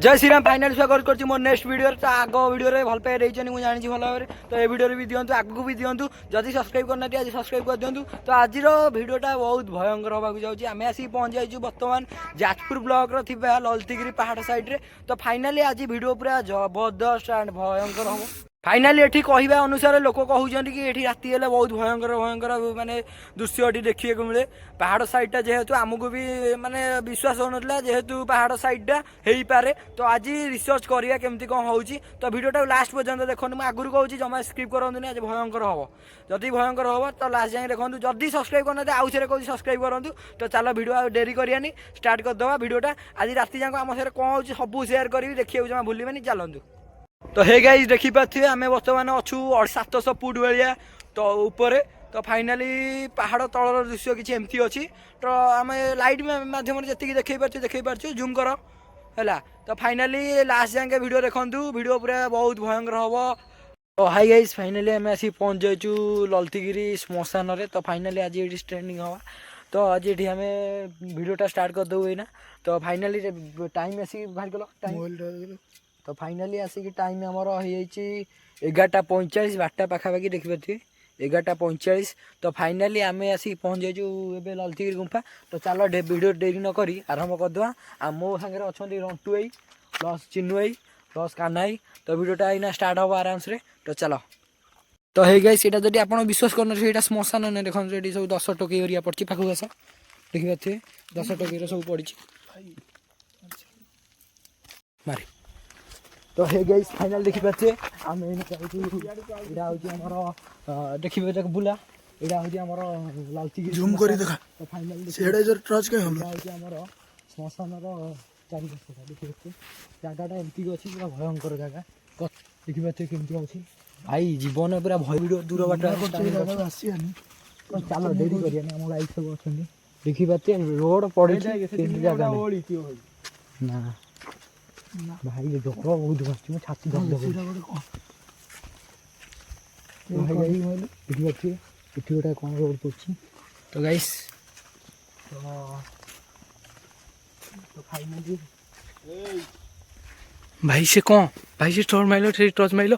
जय श्री राम फाइनाल स्वागत कर मोर नेक्स्ट वीडियो तो आग वीडियो भल पाए मुझे जानी भल भाव तो ये वीडियो भी दिंतु आगू भी दिंतु जदि सब्सक्राइब करना आज सब्सक्राइब कर दिंतु तो आज वीडियोटा बहुत भयंकर होगा जाऊँगी आम आसिक पहुँच जाइए बर्तमान जाजपुर ब्लॉक ललितगिरी पहाड़ साइड तो फाइनाली आज वीडियो पूरा जबरदस्त एंड भयंकर हम फाइनाली एठी कहवा अनुसार लोक कहते कि ये राति हेल्ले बहुत भयंकर भयंकर माने दृश्य देखिए को मिले पहाड़ साइडटा जेहेतु आमको भी माने विश्वास होना जेहेतु पहाड़ साइडटा हो पारे तो आज रिसर्च करिया केमती कौन होउची तो वीडियोटा लास्ट पर्यंत देखो मुझे आगुरी कहूँ जमा स्किप करनी आज भयंकर हम जदि भयंकर हम तो लास्ट जाए देखो जदि सब्सक्राइब करना आउ थे कौन सब्सक्राइब करूँ तो चलो वीडियो डेरी करानी स्टार्ट करदे वीडियोटा आज राति जाक आम साथ कौन हो सब सेयार करी देखिए जमा भूलि चलतु तो हे गाइस देखी पारे आम बर्तमान अच्छु 700 फुट भाया तो ऊपर तो फाइनाली पहाड़ तलर दृश्य किसी एमती अच्छी तो आम लाइट मध्यम जी देखी पार्छ जूम कर है तो फाइनाली लास्ट जाके वीडियो देखूँ वीडियो पूरा बहुत भयंकर हम तो हाई गाइस फाइनाली आम आसी पहुँच जाइचु ललितगिरी श्मशान तो फाइनाली आज ये ट्रेंडिंग हवा तो आज ये आम वीडियोटा स्टार्ट करदेबू ना तो फाइनाली टाइम आसिक बाहर गल टाइम तो फाइनाली आसिक टाइम आमर हो 11:45 12टा पाखापाखि देखिपे 11:45 तो फाइनाली आम आसिक पहुँच जाइए ए ललितगिरी गुंफा तो चलो वीडियो डेरी न करी आरंभ करदे आ मो सागर अच्छा रंटू आई प्लस चिन्नू आई प्लस कान्हाई तो वीडियोटा आईना स्टार्ट हम आराम से तो चलो तो है गई सीटा जब आप विश्वास करना श्मशान ना देखो ये सब 10 टोकई एरिया पड़ी पाखक आस देखिपे 10 टोकई सब पड़ी मारी तो हे गई फाइनाल देखिपे आम देखिए बुला यहाँ हूँ ललितगिरी जूम करी देखा तो फाइनाल सेडा जर टच के हम श्मशान चारिपार्श्वटा देखिए जगटा एमती अच्छी पूरा भयंकर जगह देखिपे केमती अच्छी भाई जीवन पूरा भय वीडियो दूर बाट चलो डेरी करिया आम लाइट सब अच्छा देखिपे रोड पड़े ना भाई ये जग बहुत बस छाती देखिए ये गोटे कौन रोड पड़ी तो गाइस तो फाइनाली भाई से कौन भाई से टर्च माइलो टर्च माइलो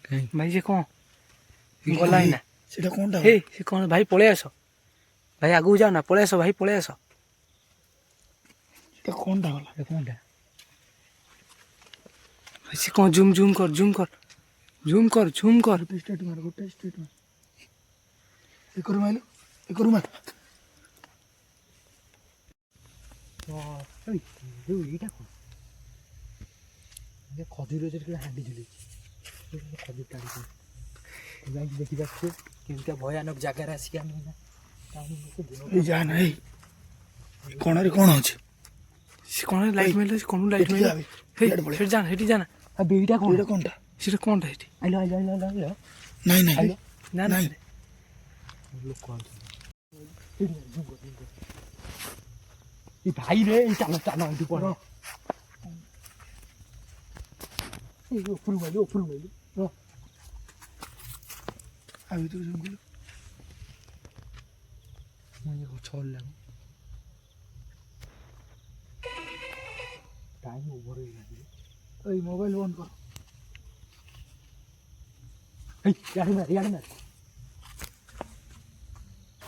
भाई से कौन गला ना सेटा कोनटा हे से कौन भाई पळे आस भाई आगु जाओ ना पळे आस भाई पळे आस सेटा कोनटा गला कोनटा भाई से कौन जूम जूम कर स्टेट मार गोटे स्टेट मार एक करू मार खजूर हांडी झुल खजूर टाड़ी देखी पारे केमती भयानक जगार आसिक जा ना कौन रे कौन अच्छे कौन लाइट मिल कौन लाइट मिल जाना जाना बेटा कौन कोनटा সেটা কোনটা এটি আইলো আইলো আইলো আইলো নাই নাই না না লোক কোন এই ভাই রে এই চালা চালা দি পড় এই উপর মাইলো আমি তো জুম করব মই ছড়লাম টাইম ওভার হয়ে গেছে এই মোবাইল বন্ধ কর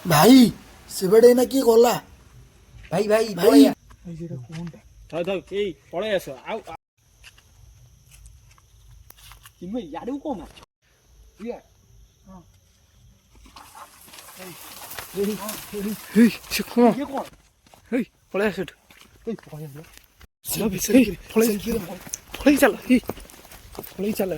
भाई सेबडे ना की गला भाई भाई भाई जेटा कोनटा थाय थाय ए पळे आस आउ किम याडू को मार ये हां हे से कौन ये कोन हे पळे आस ए सेल्फी पळे चल हे पळे चल